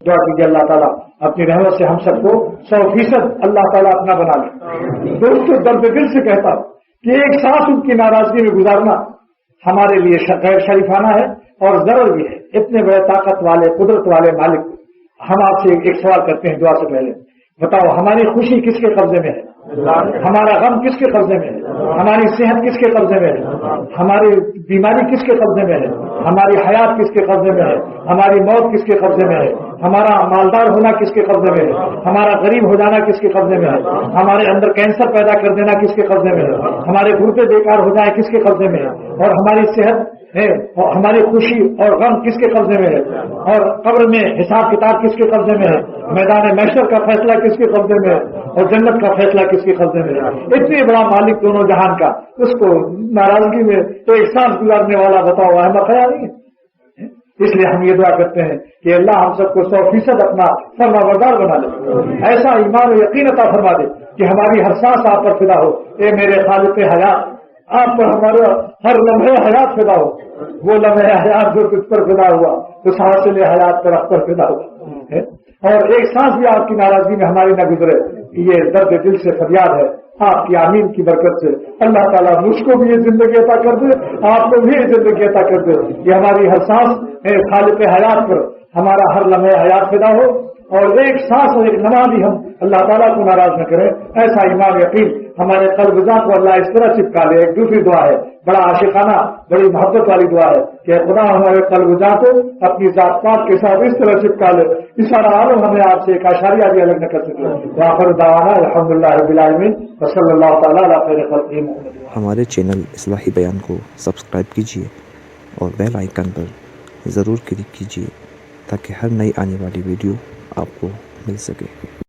دعا کیجیے اللہ تعالیٰ اپنی رحمت سے ہم سب کو 100% اللہ تعالیٰ اپنا بنا لے۔ دوستوں، درد دل سے کہتا ہوں کہ ایک ساتھ ان کی ناراضگی میں گزارنا ہمارے لیے غیر شریفانہ ہے اور ضرر بھی ہے۔ اتنے بڑے طاقت والے قدرت والے مالک، ہم آپ سے ایک سوال کرتے ہیں دعا سے پہلے، بتاؤ ہماری خوشی کس کے قبضے میں ہے؟ ہمارا غم کس کے قبضے میں ہے؟ ہماری صحت کس کے قبضے میں ہے؟ ہماری بیماری کس کے قبضے میں ہے؟ ہماری حیات کس کے قبضے میں ہے؟ ہماری موت کس کے قبضے میں ہے؟ ہمارا مالدار ہونا کس کے قبضے میں ہے؟ ہمارا غریب ہو جانا کس کے قبضے میں ہے؟ ہمارے اندر کینسر پیدا کر دینا کس کے قبضے میں ہے؟ ہمارے گردے بیکار ہو جائیں کس کے قبضے میں ہے؟ اور ہماری صحت ہے اور ہماری خوشی اور غم کس کے قبضے میں ہے؟ اور قبر میں حساب کتاب کس کے قبضے میں ہے؟ میدان محشر کا فیصلہ کس کے قبضے میں ہے؟ اور جنت کا فیصلہ کس کے قبضے میں ہے؟ اتنی بڑا مالک دونوں جہان کا، اس کو ناراضگی میں تو ایک سانس گزارنے والا بتاؤ احمد خیال نہیں ہے؟ اس لیے ہم یہ دعا کرتے ہیں کہ اللہ ہم سب کو 100% اپنا فرمانبردار بنا لے، ایسا ایمان و یقین عطا فرما دے کہ ہماری ہر سانس آپ پر فدا ہو۔ اے میرے خالق حیات، آپ پر ہمارا ہر لمحے حیات فدا ہو، وہ لمحے حیات جو تجھ پر فدا ہوا اس حاصل حیات پر آپ پر فدا ہوا، اور ایک سانس بھی آپ کی ناراضگی میں ہماری نہ گزرے۔ یہ درد دل سے فریاد ہے آپ کی آمین کی برکت سے اللہ تعالیٰ مجھ کو بھی یہ زندگی عطا کر دے، آپ کو بھی یہ زندگی عطا کر دے کہ ہماری ہر سانس خالق حیات پر ہمارا ہر لمحے حیات فدا ہو، اور ایک سانس اور ایک لمحہ بھی ہم اللہ تعالیٰ کو ناراض نہ کریں۔ ایسا ایمان یقین ہمارے قلب کو اللہ اس طرح چپکا لے۔ ایک دوسری دعا ہے، بڑا عاشقانہ بڑی محبت والی دعا ہے کہ خدا ہمارے قلب کو اپنی ذات پاک کے ساتھ اس طرح چپکا لے کہ سارا عالم ہمیں آپ سے ایک اشاریہ بھی الگ نہ کر سکے۔ وآخر دعوانا الحمدللہ رب العالمین وصلی اللہ تعالیٰ علی خیر خلقہ محمد۔ ہمارے چینل اصلاحی بیان کو سبسکرائب کیجیے اور بیل آئیکن پر ضرور کلک کیجیے تاکہ ہر نئی آنے والی ویڈیو آپ کو مل سکے۔